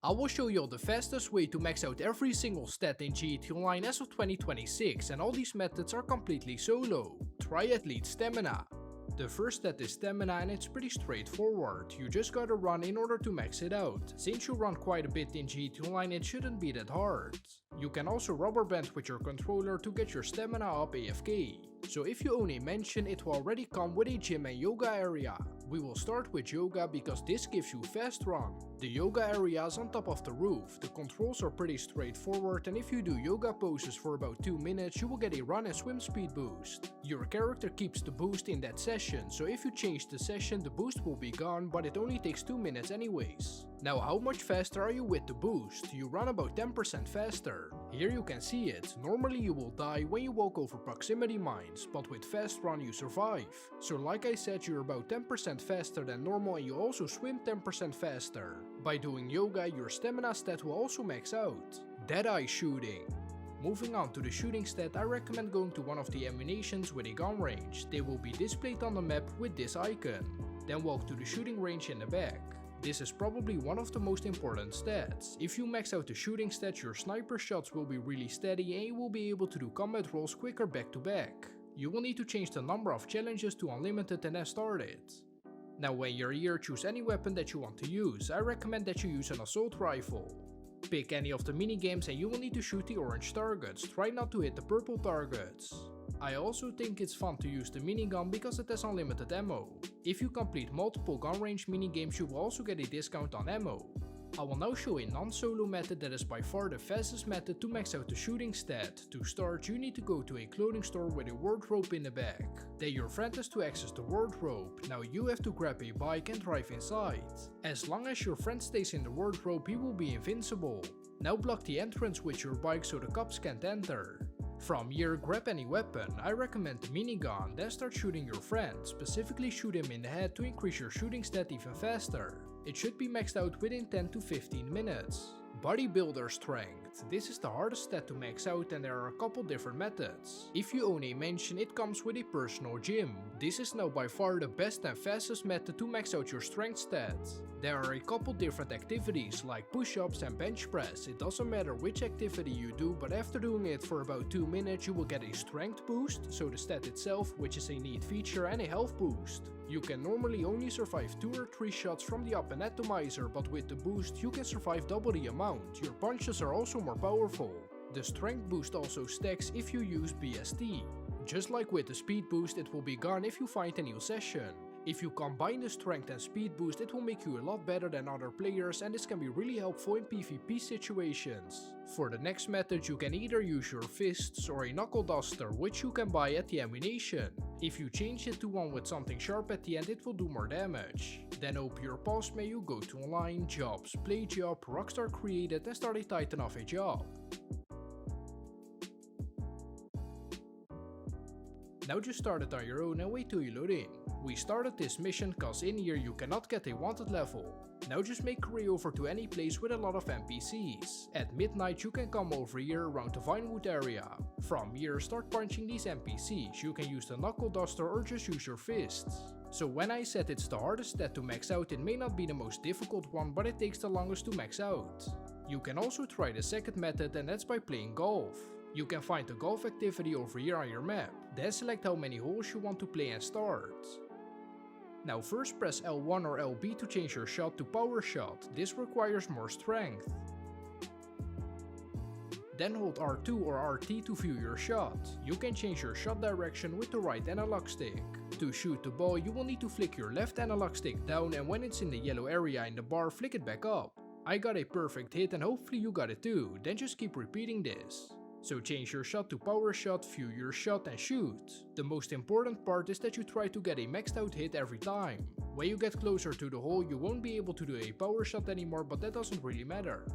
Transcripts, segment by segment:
I will show you the fastest way to max out every single stat in GT Online as of 2026, and all these methods are completely solo. Triathlete Stamina. The first stat is stamina, and it's pretty straightforward. You just gotta run in order to max it out. Since you run quite a bit in GT Online, it shouldn't be that hard. You can also rubber band with your controller to get your stamina up AFK. So if you own a mansion, it will already come with a gym and yoga area. We will start with yoga because this gives you fast run. The yoga area is on top of the roof. The controls are pretty straightforward, and if you do yoga poses for about 2 minutes, you will get a run and swim speed boost. Your character keeps the boost in that session, so if you change the session, the boost will be gone, but it only takes 2 minutes anyways. Now, how much faster are you with the boost? You run about 10% faster. Here you can see it. Normally you will die when you walk over proximity mines, but with fast run you survive. So like I said, you're about 10% faster than normal, and you also swim 10% faster. By doing yoga, your stamina stat will also max out. Deadeye Shooting. Moving on to the shooting stat, I recommend going to one of the ammunitions with a gun range. They will be displayed on the map with this icon. Then walk to the shooting range in the back. This is probably one of the most important stats. If you max out the shooting stat, your sniper shots will be really steady and you will be able to do combat rolls quicker back to back. You will need to change the number of challenges to unlimited and then start it. Now when you're here, choose any weapon that you want to use. I recommend that you use an assault rifle. Pick any of the minigames and you will need to shoot the orange targets. Try not to hit the purple targets. I also think it's fun to use the minigun because it has unlimited ammo. If you complete multiple gun range minigames, you will also get a discount on ammo. I will now show a non-solo method that is by far the fastest method to max out the shooting stat. To start, you need to go to a clothing store with a wardrobe in the back. Then your friend has to access the wardrobe. Now you have to grab a bike and drive inside. As long as your friend stays in the wardrobe, he will be invincible. Now block the entrance with your bike so the cops can't enter. From here, grab any weapon. I recommend the minigun, then start shooting your friend. Specifically shoot him in the head to increase your shooting stat even faster. It should be maxed out within 10 to 15 minutes. Bodybuilder Strength. This is the hardest stat to max out, and there are a couple different methods. If you own a mansion, it comes with a personal gym. This is now by far the best and fastest method to max out your strength stat. There are a couple different activities like push-ups and bench press. It doesn't matter which activity you do, but after doing it for about 2 minutes you will get a strength boost, so the stat itself, which is a neat feature, and a health boost. You can normally only survive 2 or 3 shots from the up and atomizer, but with the boost you can survive double the amount. Your punches are also more powerful. The strength boost also stacks if you use BST. Just like with the speed boost, it will be gone if you find a new session. If you combine the strength and speed boost, it will make you a lot better than other players, and this can be really helpful in PvP situations. For the next method, you can either use your fists or a knuckle duster, which you can buy at the ammunition. If you change it to one with something sharp at the end, it will do more damage. Then open your pause menu, go to online, jobs, play job, Rockstar created, and start a Titan of a job. Now just start it on your own and wait till you load in. We started this mission cause in here you cannot get a wanted level. Now just make your way over to any place with a lot of NPCs. At midnight you can come over here around the Vinewood area. From here start punching these NPCs. You can use the knuckle duster or just use your fists. So when I said it's the hardest stat to max out, it may not be the most difficult one, but it takes the longest to max out. You can also try the second method, and that's by playing golf. You can find the golf activity over here on your map. Then select how many holes you want to play and start. Now first press L1 or LB to change your shot to power shot. This requires more strength. Then hold R2 or RT to view your shot. You can change your shot direction with the right analog stick. To shoot the ball, you will need to flick your left analog stick down, and when it's in the yellow area in the bar, flick it back up. I got a perfect hit and hopefully you got it too, then just keep repeating this. So change your shot to power shot, view your shot and shoot. The most important part is that you try to get a maxed out hit every time. When you get closer to the hole, you won't be able to do a power shot anymore, but that doesn't really matter.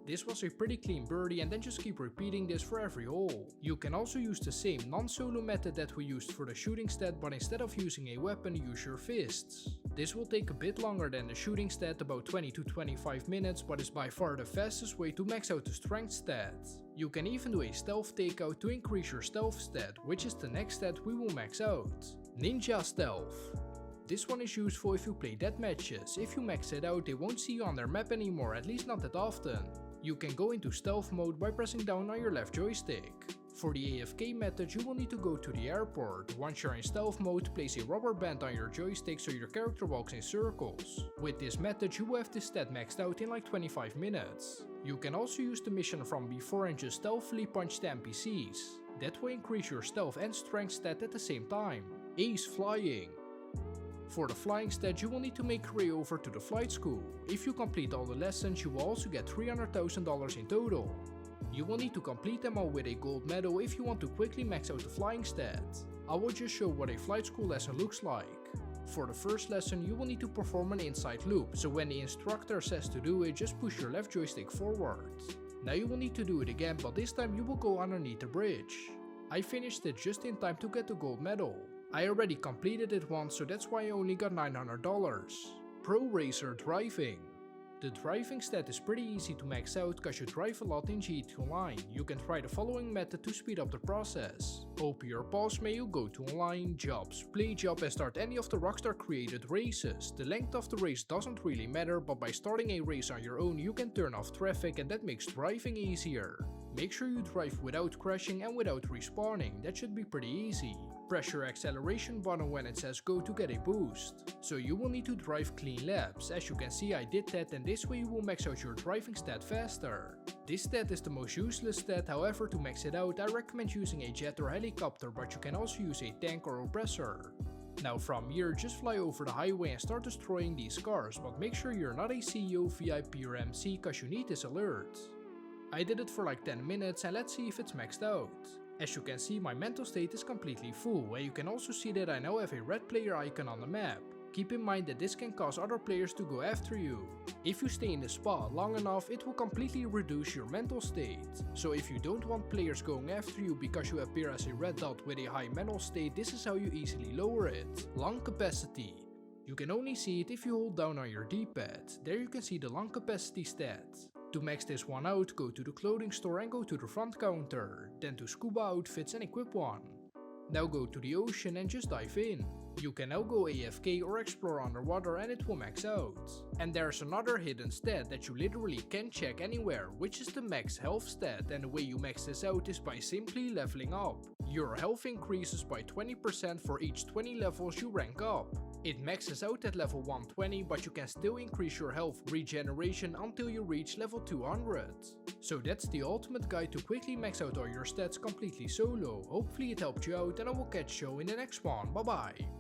This was a pretty clean birdie, and then just keep repeating this for every hole. You can also use the same non-solo method that we used for the shooting stat, but instead of using a weapon, use your fists. This will take a bit longer than the shooting stat, about 20 to 25 minutes, but is by far the fastest way to max out the strength stat. You can even do a stealth takeout to increase your stealth stat, which is the next stat we will max out. Ninja Stealth. This one is useful if you play death matches. If you max it out, they won't see you on their map anymore, at least not that often. You can go into stealth mode by pressing down on your left joystick. For the AFK method, you will need to go to the airport. Once you're in stealth mode, place a rubber band on your joystick so your character walks in circles. With this method, you will have this stat maxed out in like 25 minutes. You can also use the mission from before and just stealthily punch the NPCs. That will increase your stealth and strength stat at the same time. Ace flying. For the flying stat, you will need to make your way over to the flight school. If you complete all the lessons, you will also get $300,000 in total. You will need to complete them all with a gold medal if you want to quickly max out the flying stat. I will just show what a flight school lesson looks like. For the first lesson, you will need to perform an inside loop, so when the instructor says to do it, just push your left joystick forward. Now you will need to do it again, but this time you will go underneath the bridge. I finished it just in time to get the gold medal. I already completed it once, so that's why I only got $900. Pro Racer Driving. The driving stat is pretty easy to max out cause you drive a lot in GT Online. You can try the following method to speed up the process. Open your pause menu, go to Online, Jobs, Play Job and start any of the Rockstar created races. The length of the race doesn't really matter, but by starting a race on your own you can turn off traffic and that makes driving easier. Make sure you drive without crashing and without respawning, that should be pretty easy. Press your acceleration button when it says go to get a boost. So you will need to drive clean laps. As you can see, I did that, and this way you will max out your driving stat faster. This stat is the most useless stat, however to max it out I recommend using a jet or helicopter, but you can also use a tank or oppressor. Now from here just fly over the highway and start destroying these cars, but make sure you're not a CEO, VIP or MC cause you need this alert. I did it for like 10 minutes and let's see if it's maxed out. As you can see, my mental state is completely full, and you can also see that I now have a red player icon on the map. Keep in mind that this can cause other players to go after you. If you stay in the spot long enough, it will completely reduce your mental state. So if you don't want players going after you because you appear as a red dot with a high mental state, this is how you easily lower it. Lung capacity. You can only see it if you hold down on your D-pad. There you can see the lung capacity stat. To max this one out, go to the clothing store and go to the front counter, then to scuba outfits and equip one. Now go to the ocean and just dive in. You can now go AFK or explore underwater and it will max out. And there's another hidden stat that you literally can't check anywhere, which is the max health stat, and the way you max this out is by simply leveling up. Your health increases by 20% for each 20 levels you rank up. It maxes out at level 120, but you can still increase your health regeneration until you reach level 200. So that's the ultimate guide to quickly max out all your stats completely solo. Hopefully it helped you out and I will catch you in the next one. Bye bye.